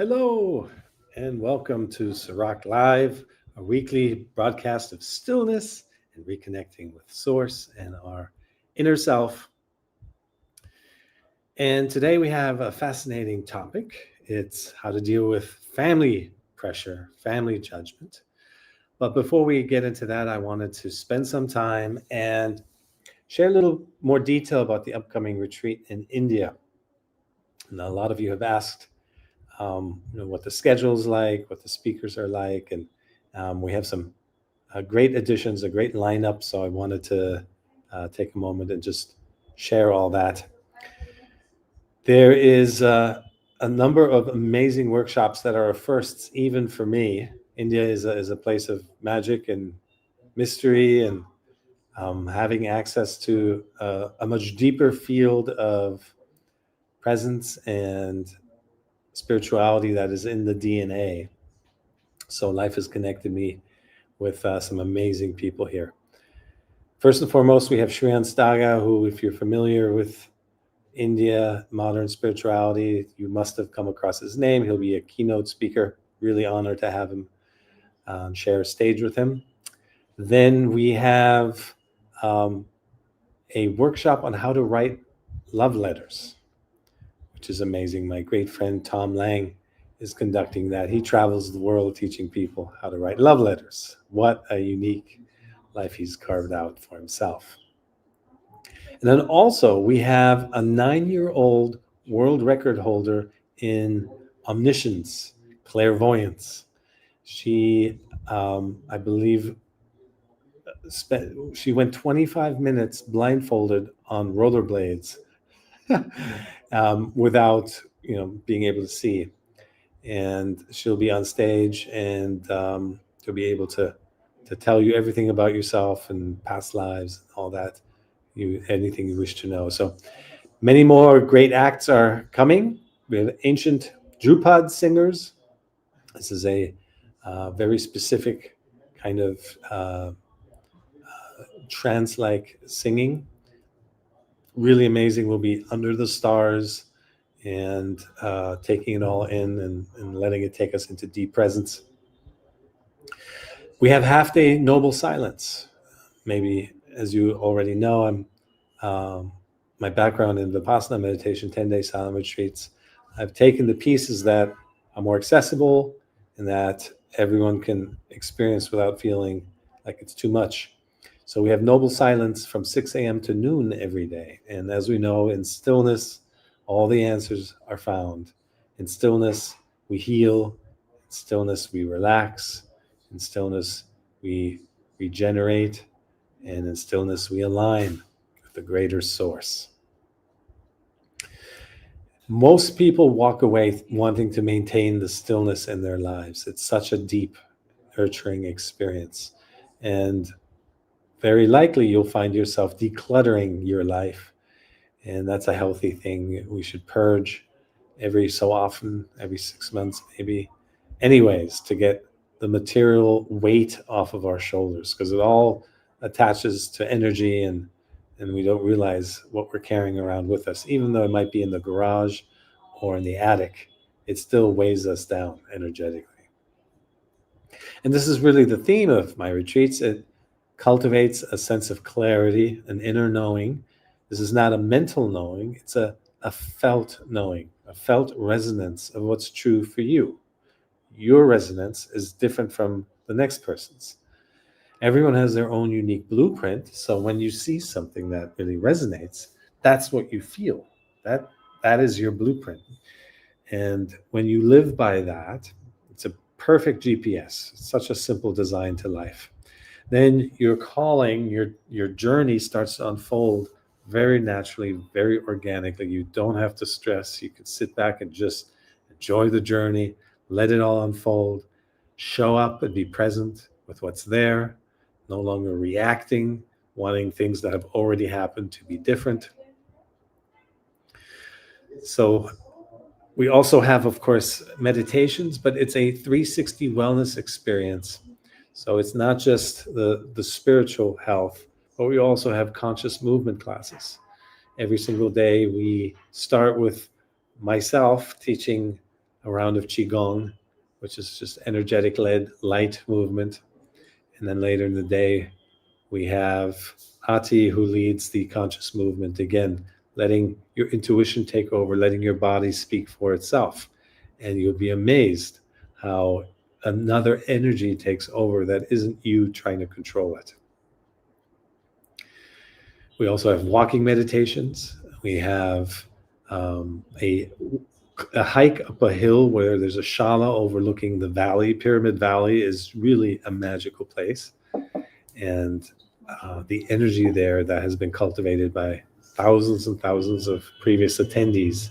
Hello, and welcome to Cirak Live, a weekly broadcast of stillness and reconnecting with Source and our inner self. And today we have a fascinating topic. It's how to deal with family pressure, family judgment. But before we get into that, I wanted to spend some time and share a little more detail about the upcoming retreat in India. And a lot of you have asked what the schedule is like, what the speakers are like, and we have some great additions, a great lineup. So I wanted to take a moment and just share all that. There is a number of amazing workshops that are firsts, even for me. India is a place of magic and mystery, and having access to a much deeper field of presence and spirituality that is in the DNA. So life has connected me with some amazing people here. First and foremost, we have Shriyan Staga, who, if you're familiar with India, modern spirituality, you must have come across his name. He'll be a keynote speaker. Really honored to have him share a stage with him. Then we have a workshop on how to write love letters, which is amazing. My great friend Tom Lang is conducting that. He travels the world teaching people how to write love letters. What a unique life he's carved out for himself. And then also we have a 9-year-old world record holder in omniscience, clairvoyance. She, I believe, she went 25 minutes blindfolded on rollerblades without, being able to see. And she'll be on stage, and she'll be able to tell you everything about yourself and past lives, all that, anything you wish to know. So many more great acts are coming. We have ancient Drupad singers. This is a very specific kind of trance-like singing. Really amazing. We'll be under the stars and taking it all in and letting it take us into deep presence. We have half-day noble silence. Maybe, as you already know, my background in Vipassana meditation, 10-day silent retreats. I've taken the pieces that are more accessible and that everyone can experience without feeling like it's too much. So we have noble silence from 6 a.m. to noon every day. And as we know, in stillness, all the answers are found. In stillness, we heal. In stillness, we relax. In stillness, we regenerate. And in stillness, we align with the greater source. Most people walk away wanting to maintain the stillness in their lives. It's such a deep, nurturing experience. And very likely you'll find yourself decluttering your life. And that's a healthy thing. We should purge every so often, every 6 months, maybe. Anyways, to get the material weight off of our shoulders, because it all attaches to energy, and we don't realize what we're carrying around with us. Even though it might be in the garage or in the attic, it still weighs us down energetically. And this is really the theme of my retreats. It cultivates a sense of clarity, an inner knowing. This is not a mental knowing, it's a felt knowing, a felt resonance of what's true for you. Your resonance is different from the next person's. Everyone has their own unique blueprint. So when you see something that really resonates, that's what you feel. That is your blueprint. And when you live by that, it's a perfect GPS. It's such a simple design to life. Then your calling, your journey starts to unfold very naturally, very organically. You don't have to stress. You can sit back and just enjoy the journey, let it all unfold, show up and be present with what's there, no longer reacting, wanting things that have already happened to be different. So we also have, of course, meditations, but it's a 360 wellness experience. So it's not just the spiritual health, but we also have conscious movement classes. Every single day we start with myself teaching a round of Qigong, which is just energetic-led light movement. And then later in the day, we have Ati, who leads the conscious movement, again, letting your intuition take over, letting your body speak for itself. And you'll be amazed how another energy takes over that isn't you trying to control it. We also have walking meditations. We have a hike up a hill where there's a shala overlooking the valley. Pyramid Valley is really a magical place. And the energy there that has been cultivated by thousands and thousands of previous attendees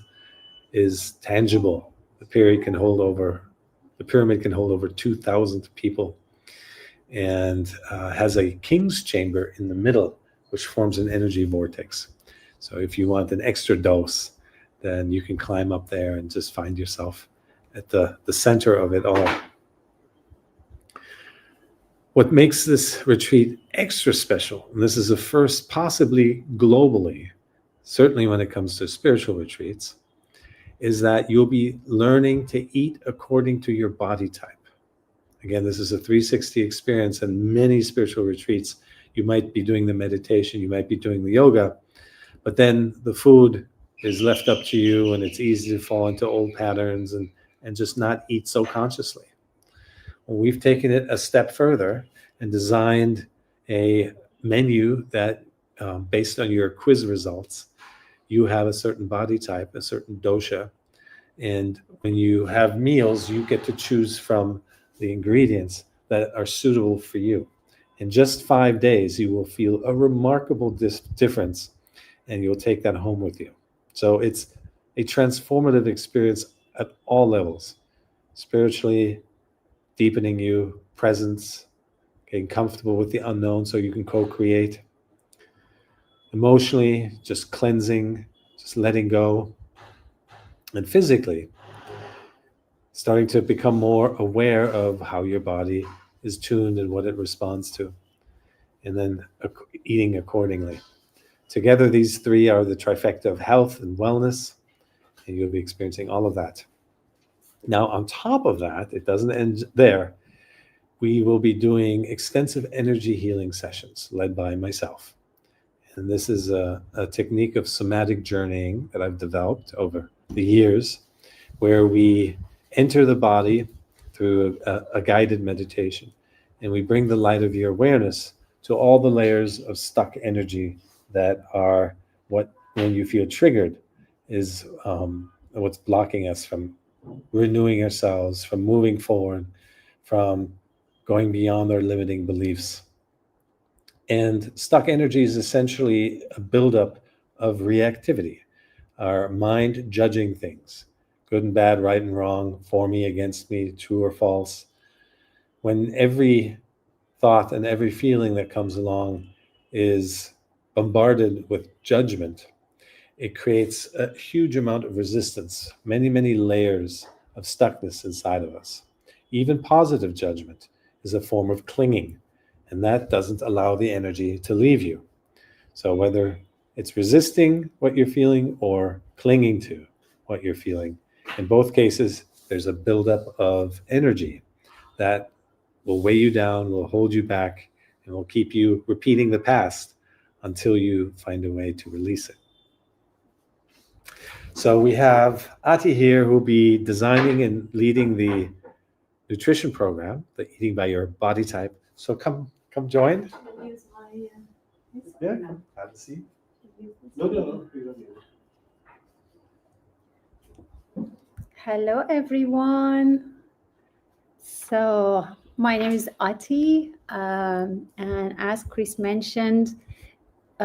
is tangible. The pyramid can hold over 2,000 people, and has a king's chamber in the middle, which forms an energy vortex. So if you want an extra dose, then you can climb up there and just find yourself at the center of it all. What makes this retreat extra special, and this is the first possibly globally, certainly when it comes to spiritual retreats, is that you'll be learning to eat according to your body type. Again, this is a 360 experience, and many spiritual retreats, you might be doing the meditation, you might be doing the yoga, but then the food is left up to you, and it's easy to fall into old patterns and just not eat so consciously. Well, we've taken it a step further and designed a menu that, based on your quiz results, you have a certain body type, a certain dosha, and when you have meals, you get to choose from the ingredients that are suitable for you. In just 5 days, you will feel a remarkable difference, and you'll take that home with you. So it's a transformative experience at all levels, spiritually, deepening you, presence, getting comfortable with the unknown so you can co-create, emotionally, just cleansing, just letting go, and physically, starting to become more aware of how your body is tuned and what it responds to, and then eating accordingly. Together, these three are the trifecta of health and wellness, and you'll be experiencing all of that. Now, on top of that, it doesn't end there. We will be doing extensive energy healing sessions led by myself. And this is a technique of somatic journeying that I've developed over the years, where we enter the body through a guided meditation, and we bring the light of your awareness to all the layers of stuck energy that are what, when you feel triggered, is what's blocking us from renewing ourselves, from moving forward, from going beyond our limiting beliefs. And stuck energy is essentially a buildup of reactivity, our mind judging things, good and bad, right and wrong, for me, against me, true or false. When every thought and every feeling that comes along is bombarded with judgment, it creates a huge amount of resistance, many, many layers of stuckness inside of us. Even positive judgment is a form of clinging, and that doesn't allow the energy to leave you. So whether it's resisting what you're feeling or clinging to what you're feeling, in both cases, there's a buildup of energy that will weigh you down, will hold you back, and will keep you repeating the past until you find a way to release it. So we have Ati here, who will be designing and leading the nutrition program, the eating by your body type. So come join. Yeah, come have a seat. No, you don't need it. Hello, everyone. So my name is Ati, and as Chris mentioned,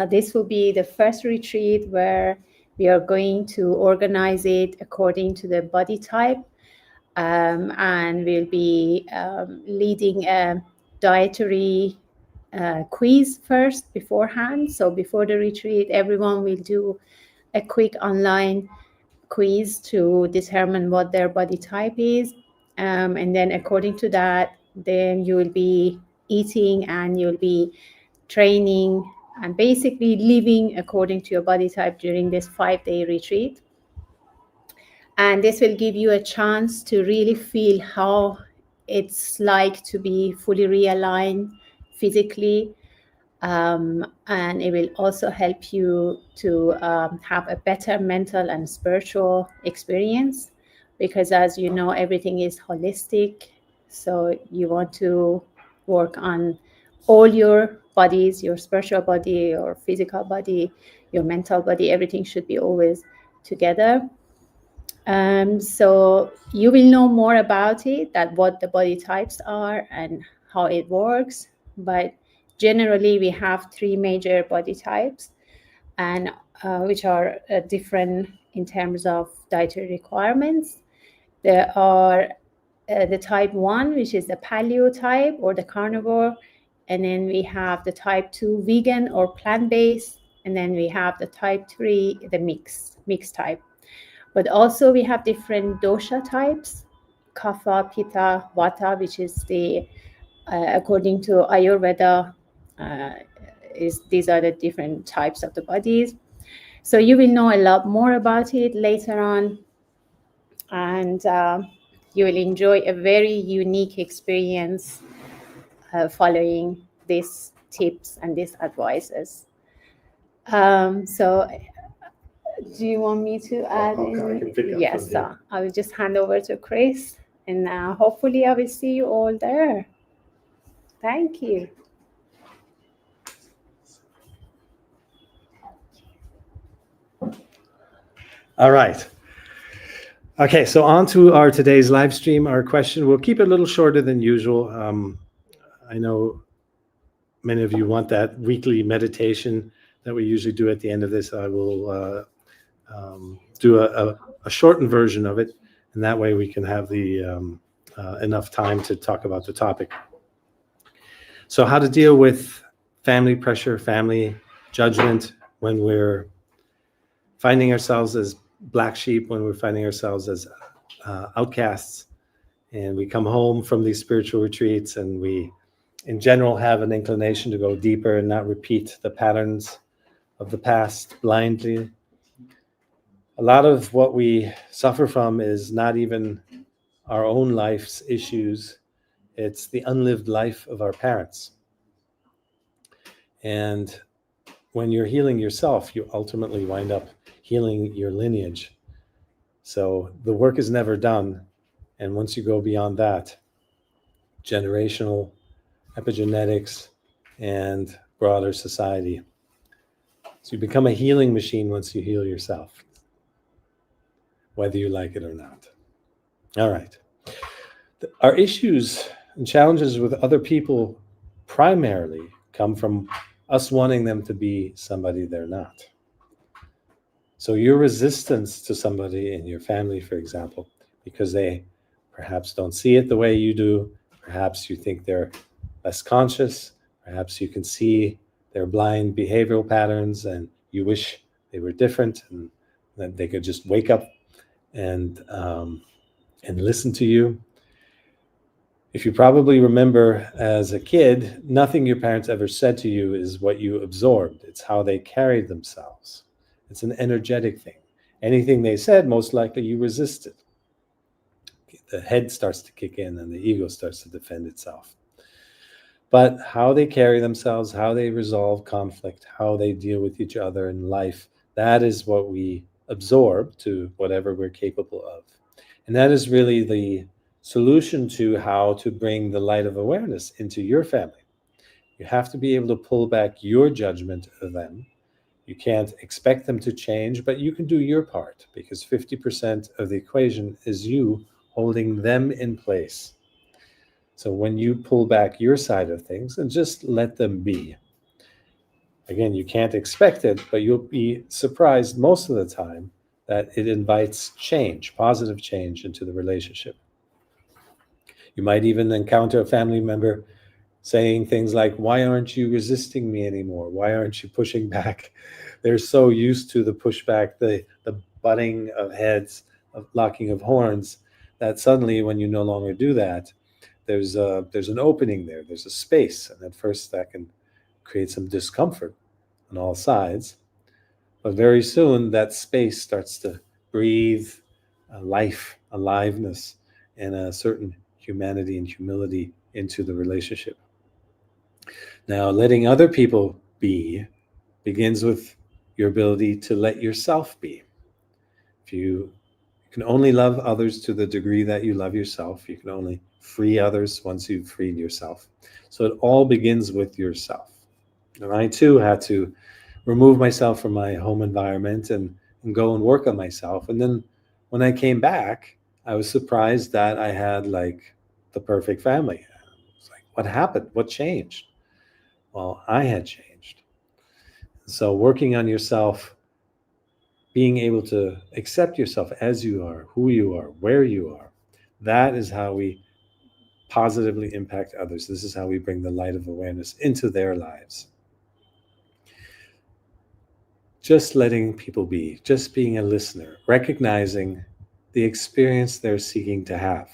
this will be the first retreat where we are going to organize it according to the body type, and we'll be leading a dietary quiz first beforehand. So before the retreat, everyone will do a quick online quiz to determine what their body type is, and then according to that, then you will be eating and you'll be training and basically living according to your body type during this 5-day retreat. And this will give you a chance to really feel how it's like to be fully realigned physically. And it will also help you to have a better mental and spiritual experience, because as you know, everything is holistic. So you want to work on all your bodies, your spiritual body, your physical body, your mental body. Everything should be always together. So you will know more about it, that what the body types are and how it works. But generally, we have three major body types, and which are different in terms of dietary requirements. There are the type 1, which is the paleo type or the carnivore. And then we have the type 2 vegan or plant-based. And then we have the type 3, the mixed type. But also we have different dosha types, kapha, pitta, vata, which is the, according to Ayurveda, these are the different types of the bodies. So you will know a lot more about it later on, and you will enjoy a very unique experience following these tips and these advices. So do you want me to add Okay, I any? can pick up Yes, from here. I will just hand over to Chris, and hopefully I will see you all there. Thank you. All right. Okay, so on to our today's live stream. Our question, we'll keep it a little shorter than usual. I know many of you want that weekly meditation that we usually do at the end of this. I will do a shortened version of it, and that way we can have the enough time to talk about the topic. So how to deal with family pressure, family judgment when we're finding ourselves as black sheep, when we're finding ourselves as outcasts, and we come home from these spiritual retreats and we in general have an inclination to go deeper and not repeat the patterns of the past blindly. A lot of what we suffer from is not even our own life's issues, it's the unlived life of our parents. And when you're healing yourself, you ultimately wind up healing your lineage. So the work is never done. And once you go beyond that, generational epigenetics and broader society. So you become a healing machine once you heal yourself, whether you like it or not. All right. Our issues and challenges with other people primarily come from us wanting them to be somebody they're not. So your resistance to somebody in your family, for example, because they perhaps don't see it the way you do, perhaps you think they're less conscious, perhaps you can see their blind behavioral patterns and you wish they were different and that they could just wake up and listen to you. If you probably remember as a kid, nothing your parents ever said to you is what you absorbed. It's how they carried themselves. It's an energetic thing. Anything they said, most likely you resisted. The head starts to kick in and the ego starts to defend itself. But how they carry themselves, how they resolve conflict, how they deal with each other in life, that is what we absorb to whatever we're capable of. And that is really the solution to how to bring the light of awareness into your family. You have to be able to pull back your judgment of them. You can't expect them to change, but you can do your part because 50% of the equation is you holding them in place. So when you pull back your side of things and just let them be, again, you can't expect it, but you'll be surprised most of the time that it invites change, positive change into the relationship. You might even encounter a family member saying things like, why aren't you resisting me anymore? Why aren't you pushing back? They're so used to the pushback, the butting of heads, of locking of horns, that suddenly when you no longer do that, there's an opening there, there's a space. And at first that can create some discomfort on all sides. But very soon that space starts to breathe, life, aliveness, and a certain humanity and humility into the relationship. Now, letting other people be begins with your ability to let yourself be. If you can only love others to the degree that you love yourself, you can only free others once you've freed yourself. So it all begins with yourself. And I too had to remove myself from my home environment and go and work on myself. And then when I came back, I was surprised that I had like the perfect family. It's like, what happened? What changed? Well, I had changed. So working on yourself, being able to accept yourself as you are, who you are, where you are, that is how we positively impact others. This is how we bring the light of awareness into their lives. Just letting people be, just being a listener, recognizing the experience they're seeking to have.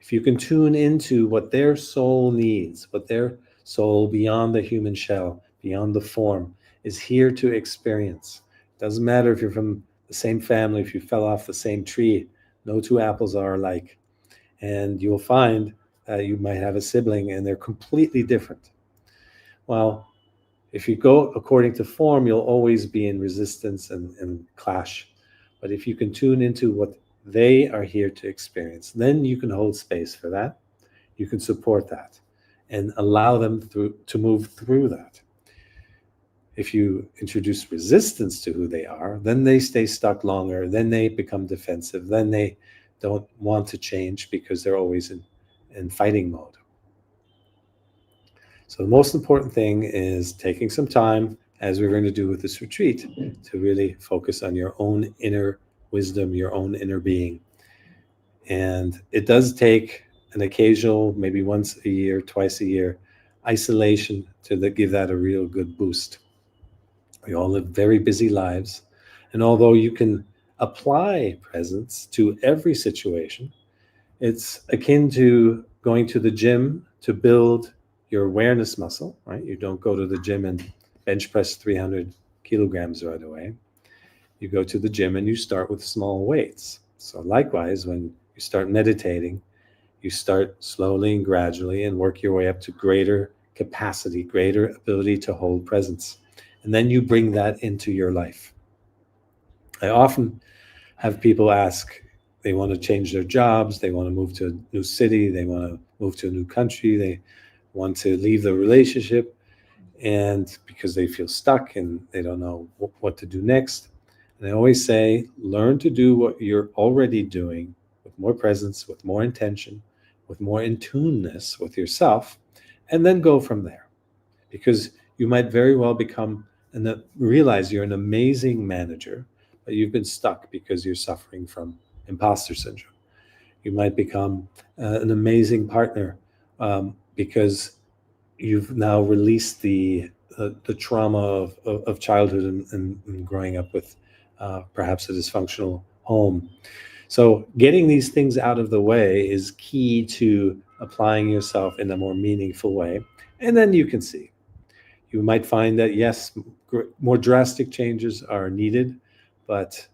If you can tune into what their soul needs, what their soul beyond the human shell, beyond the form, is here to experience. It doesn't matter if you're from the same family, if you fell off the same tree, no two apples are alike. And you'll find that you might have a sibling and they're completely different. Well, if you go according to form, you'll always be in resistance and clash. But if you can tune into what they are here to experience, then you can hold space for that. You can support that and allow them to move through that. If you introduce resistance to who they are, then they stay stuck longer, then they become defensive, then they don't want to change because they're always in fighting mode. So the most important thing is taking some time, as we're going to do with this retreat, to really focus on your own inner wisdom, your own inner being. And it does take an occasional, maybe once a year, twice a year, isolation to give that a real good boost. We all live very busy lives. And although you can apply presence to every situation, it's akin to going to the gym to build your awareness muscle, right? You don't go to the gym and bench press 300 kilograms right away. You go to the gym and you start with small weights. So likewise, when you start meditating, you start slowly and gradually and work your way up to greater capacity, greater ability to hold presence. And then you bring that into your life. I often have people ask, they want to change their jobs, they want to move to a new city, they want to move to a new country, they want to leave the relationship, and because they feel stuck and they don't know what to do next. And I always say, learn to do what you're already doing with more presence, with more intention, with more in tuneness with yourself, and then go from there. Because you might very well become and realize you're an amazing manager, but you've been stuck because you're suffering from imposter syndrome. You might become an amazing partner because you've now released the trauma of childhood and growing up with perhaps a dysfunctional home. So getting these things out of the way is key to applying yourself in a more meaningful way. And then you can see. You might find that, yes, more drastic changes are needed, but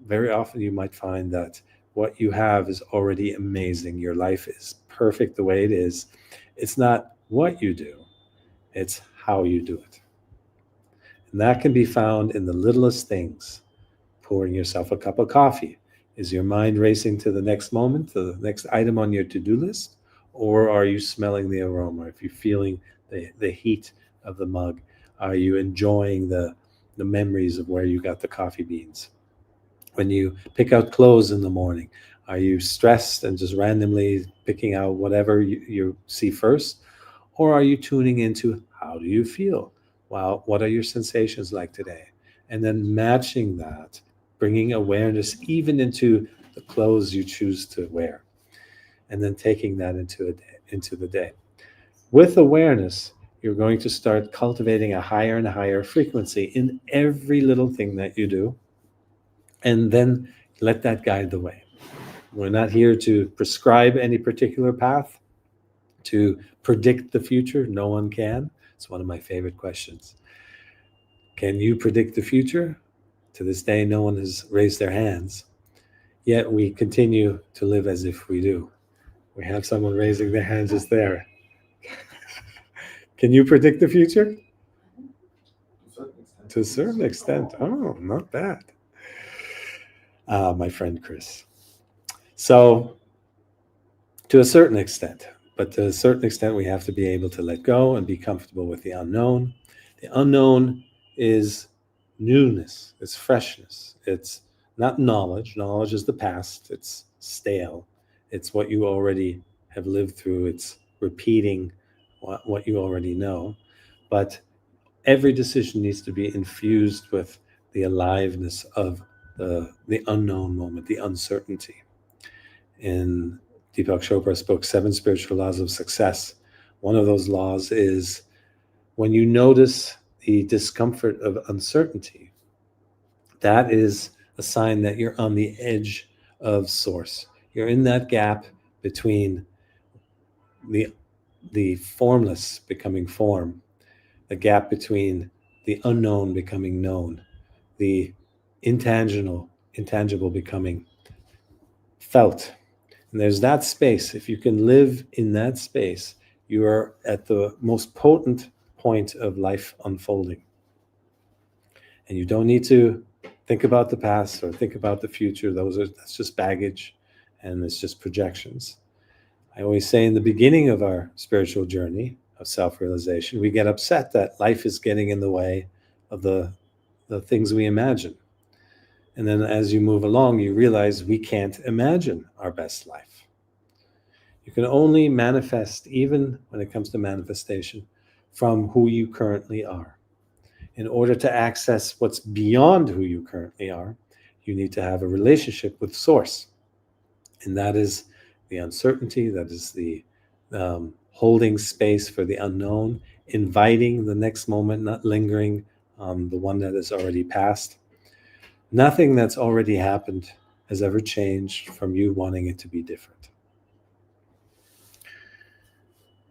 very often you might find that what you have is already amazing. Your life is perfect the way it is. It's not what you do, it's how you do it. And that can be found in the littlest things. Pouring yourself a cup of coffee. Is your mind racing to the next moment, to the next item on your to-do list? Or are you smelling the aroma? If you're feeling the heat of the mug, are you enjoying the memories of where you got the coffee beans? When you pick out clothes in the morning, are you stressed and just randomly picking out whatever you see first? Or are you tuning into how do you feel? Wow, what are your sensations like today? And then matching that, bringing awareness even into the clothes you choose to wear, and then taking that into the day. With awareness, you're going to start cultivating a higher and higher frequency in every little thing that you do, and then let that guide the way. We're not here to prescribe any particular path, to predict the future. No one can. It's one of my favorite questions. Can you predict the future? To this day, no one has raised their hands. yet we continue to live as if we do. We have someone raising their hand just there. Can you predict the future? To a certain extent. Oh, not bad. My friend Chris. So, to a certain extent, but to a certain extent, we have to be able to let go and be comfortable with the unknown. The unknown is newness, it's freshness, it's not knowledge. Knowledge is the past, it's stale, it's what you already have lived through, it's repeating what you already know. But every decision needs to be infused with the aliveness of the unknown moment, the uncertainty. In Deepak Chopra's book, Seven Spiritual Laws of Success, one of those laws is when you notice the discomfort of uncertainty, that is a sign that you're on the edge of source. You're in that gap between the formless becoming form, the gap between the unknown becoming known, the intangible becoming felt. And there's that space. If you can live in that space, you are at the most potent point of life unfolding. And you don't need to think about the past or think about the future. That's just baggage, and it's just projections. I always say in the beginning of our spiritual journey of self-realization, we get upset that life is getting in the way of the things we imagine. And then as you move along, you realize we can't imagine our best life. You can only manifest, even when it comes to manifestation, from who you currently are. In order to access what's beyond who you currently are, you need to have a relationship with Source. And that is the uncertainty, that is the holding space for the unknown, inviting the next moment, not lingering on the one that has already passed. Nothing that's already happened has ever changed from you wanting it to be different.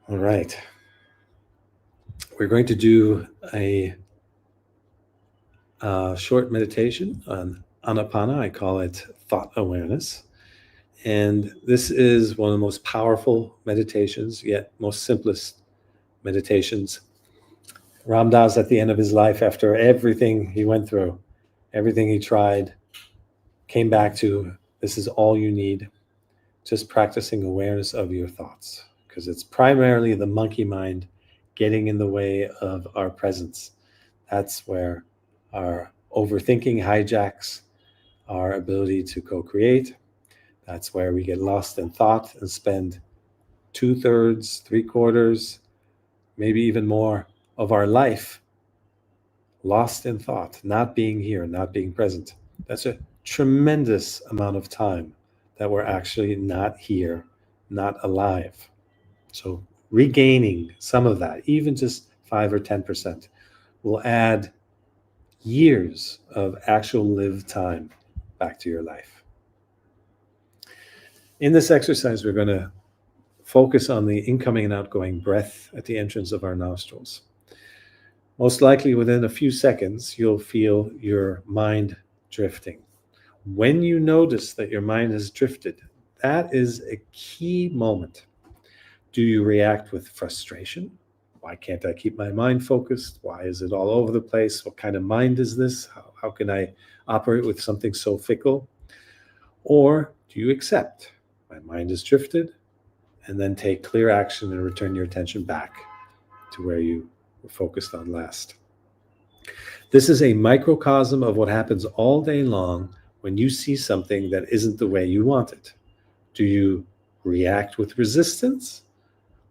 All right. We're going to do a short meditation on Anapana. I call it thought awareness. And this is one of the most powerful meditations, yet most simplest meditations. Ram Dass, at the end of his life, after everything he went through, everything he tried, came back to, this is all you need, just practicing awareness of your thoughts, because it's primarily the monkey mind getting in the way of our presence. That's where our overthinking hijacks our ability to co-create. That's where we get lost in thought and spend 2/3, 3/4, maybe even more of our life lost in thought, not being here, not being present. That's a tremendous amount of time that we're actually not here, not alive. So regaining some of that, even just 5 or 10%, will add years of actual lived time back to your life. In this exercise, we're going to focus on the incoming and outgoing breath at the entrance of our nostrils. Most likely within a few seconds, you'll feel your mind drifting. When you notice that your mind has drifted, that is a key moment. Do you react with frustration? Why can't I keep my mind focused? Why is it all over the place? What kind of mind is this? How can I operate with something so fickle? Or do you accept my mind has drifted, and then take clear action and return your attention back to where you were focused on last? This is a microcosm of what happens all day long when you see something that isn't the way you want it. Do you react with resistance,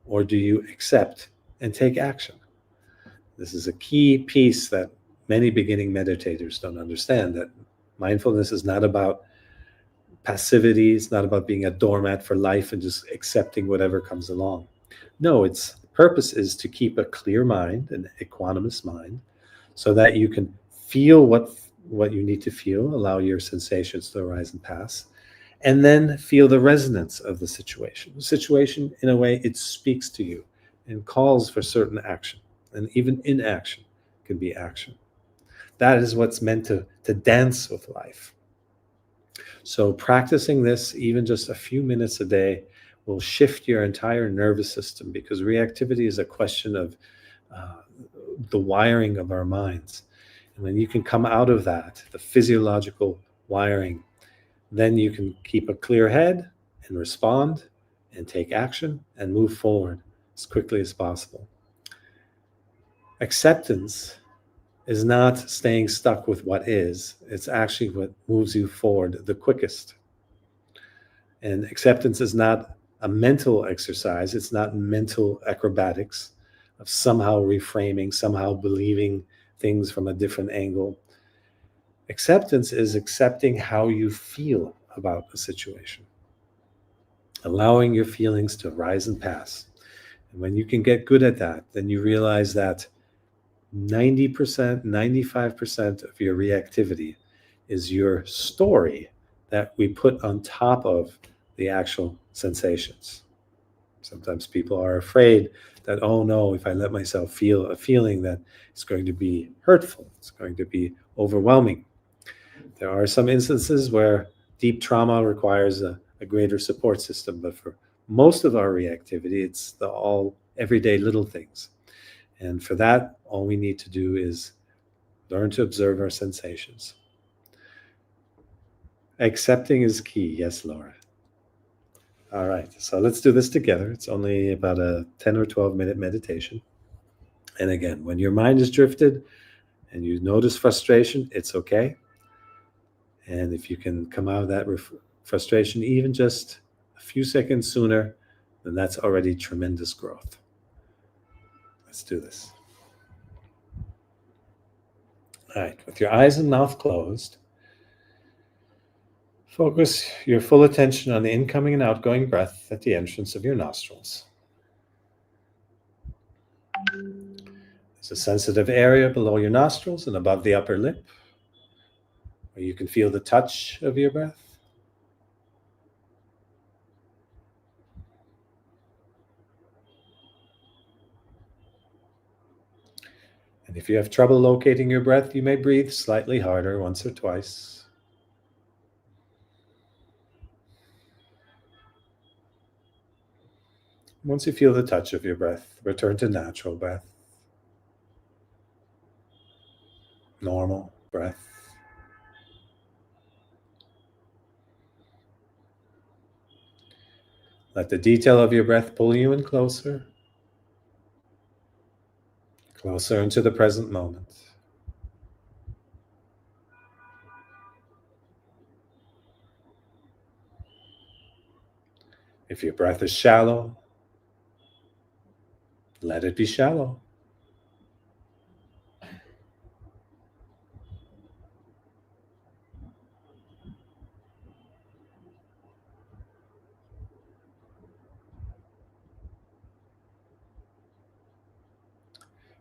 or do you accept and take action? This is a key piece that many beginning meditators don't understand, that mindfulness is not about passivity. It's not about being a doormat for life and just accepting whatever comes along. No, its purpose is to keep a clear mind, an equanimous mind, so that you can feel what you need to feel, allow your sensations to arise and pass, and then feel the resonance of the situation. The situation, in a way, it speaks to you and calls for certain action. And even inaction can be action. That is what's meant to dance with life. So practicing this, even just a few minutes a day, will shift your entire nervous system, because reactivity is a question of the wiring of our minds. And when you can come out of that, the physiological wiring, then you can keep a clear head and respond and take action and move forward as quickly as possible. Acceptance is not staying stuck with what is, it's actually what moves you forward the quickest. And acceptance is not a mental exercise, it's not mental acrobatics of somehow reframing, somehow believing things from a different angle. Acceptance is accepting how you feel about a situation, allowing your feelings to rise and pass. And when you can get good at that, then you realize that 90%, 95% of your reactivity is your story that we put on top of the actual sensations. Sometimes people are afraid that, oh no, if I let myself feel a feeling, that it's going to be hurtful, it's going to be overwhelming. There are some instances where deep trauma requires a greater support system, but for most of our reactivity, it's the all everyday little things. And for that, all we need to do is learn to observe our sensations. Accepting is key. Yes, Laura. All right, so let's do this together. It's only about a 10 or 12-minute meditation. And again, when your mind is drifted and you notice frustration, it's okay. And if you can come out of that frustration even just a few seconds sooner, then that's already tremendous growth. Let's do this. All right, with your eyes and mouth closed, focus your full attention on the incoming and outgoing breath at the entrance of your nostrils. There's a sensitive area below your nostrils and above the upper lip, where you can feel the touch of your breath. And if you have trouble locating your breath, you may breathe slightly harder once or twice. Once you feel the touch of your breath, return to natural breath, normal breath. Let the detail of your breath pull you in closer, closer into the present moment. If your breath is shallow, let it be shallow.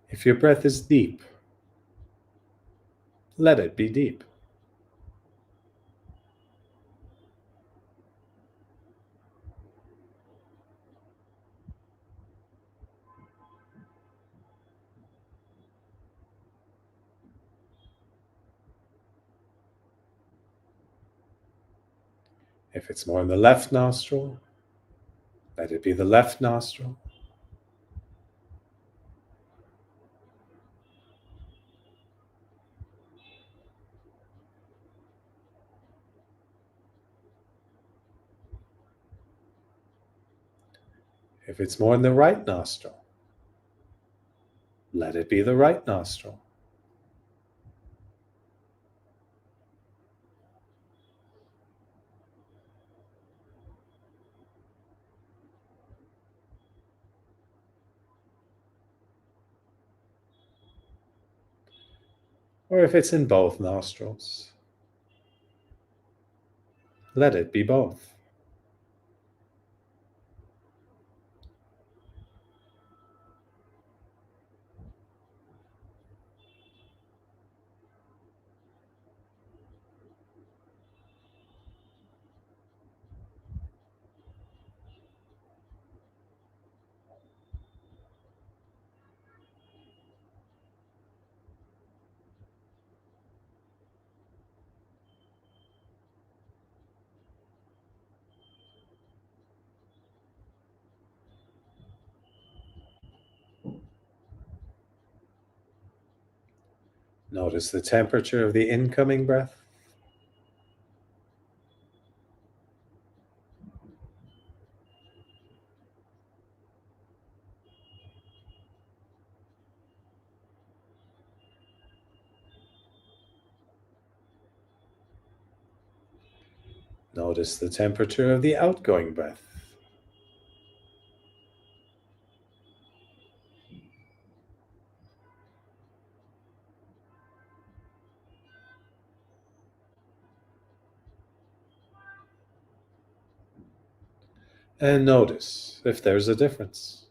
If your breath is deep, let it be deep. If it's more in the left nostril, let it be the left nostril. If it's more in the right nostril, let it be the right nostril. Or if it's in both nostrils, let it be both. Notice the temperature of the incoming breath. Notice the temperature of the outgoing breath. And notice if there's a difference.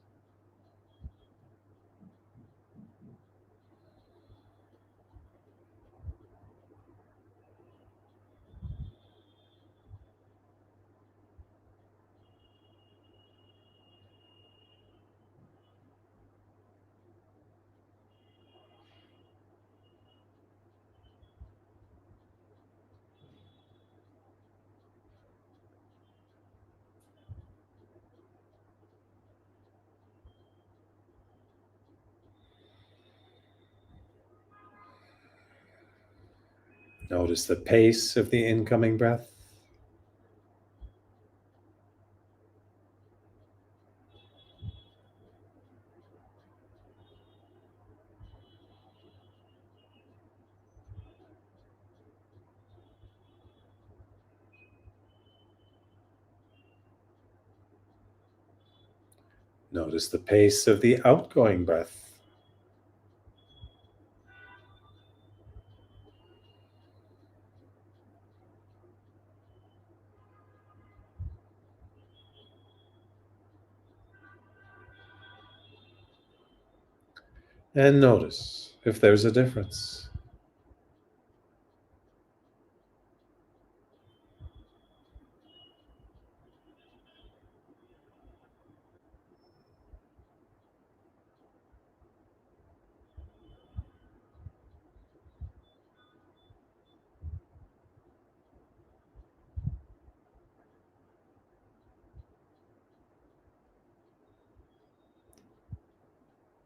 Notice the pace of the incoming breath. Notice the pace of the outgoing breath. And notice if there's a difference.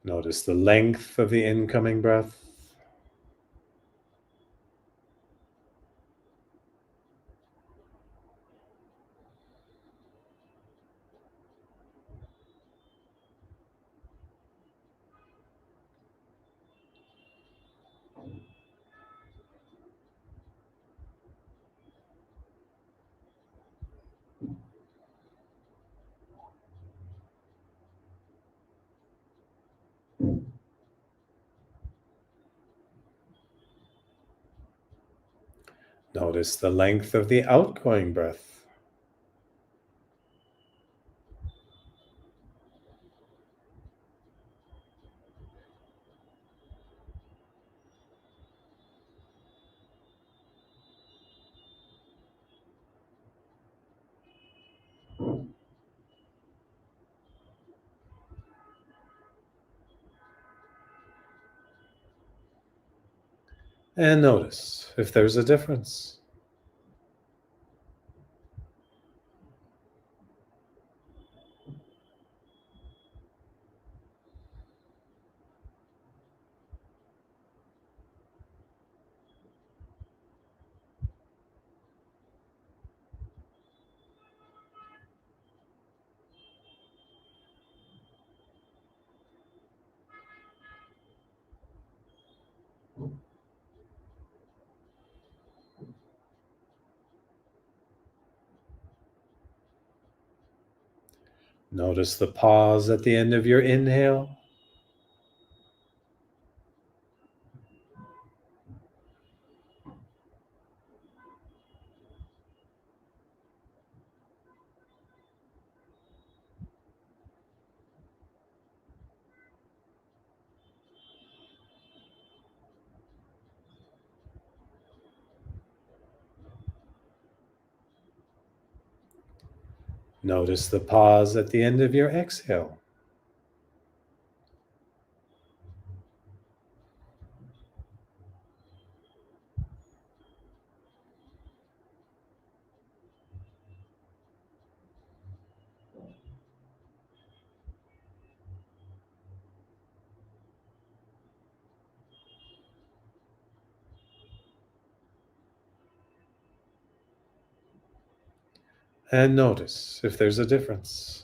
Notice the length of the incoming breath. Notice the length of the outgoing breath. And notice if there's a difference. Notice the pause at the end of your inhale. Notice the pause at the end of your exhale. And notice if there's a difference.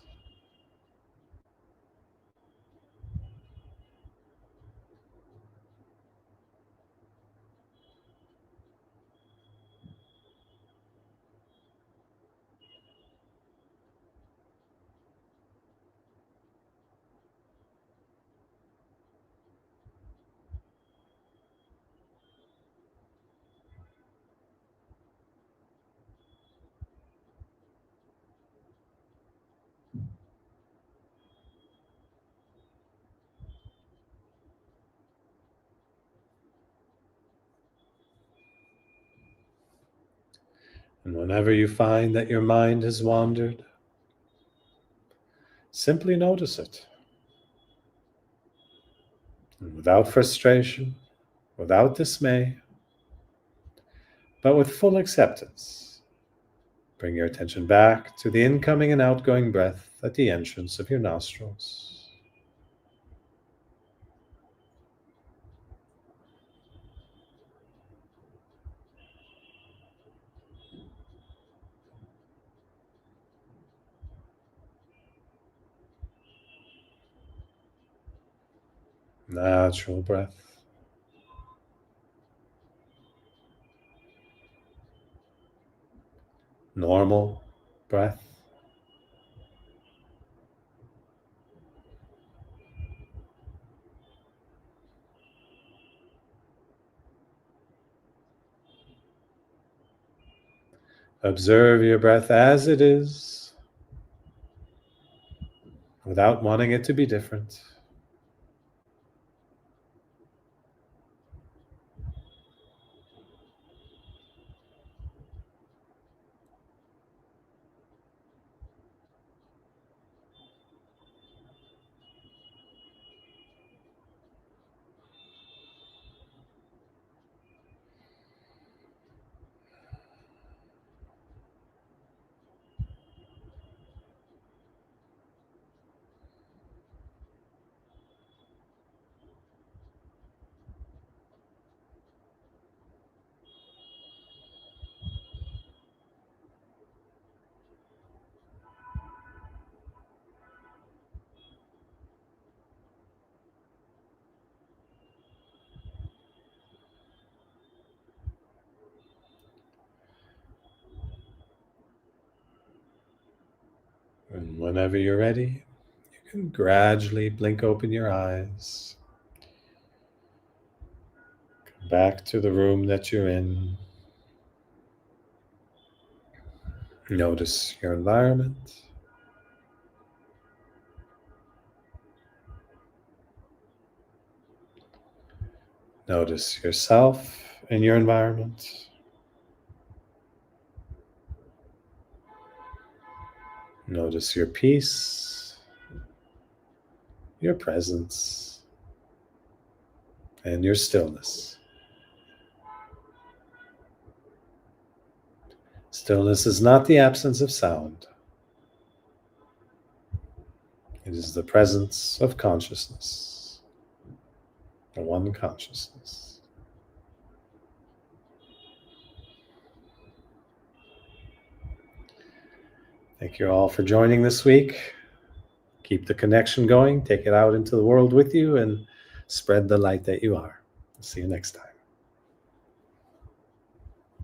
And whenever you find that your mind has wandered, simply notice it. And without frustration, without dismay, but with full acceptance, bring your attention back to the incoming and outgoing breath at the entrance of your nostrils. Natural breath. Normal breath. Observe your breath as it is, without wanting it to be different. And whenever you're ready, you can gradually blink open your eyes. Come back to the room that you're in. Notice your environment. Notice yourself and your environment. Notice your peace, your presence, and your stillness. Stillness is not the absence of sound. It is the presence of consciousness, the one consciousness. Thank you all for joining this week. Keep the connection going, take it out into the world with you, and spread the light that you are. See you next time.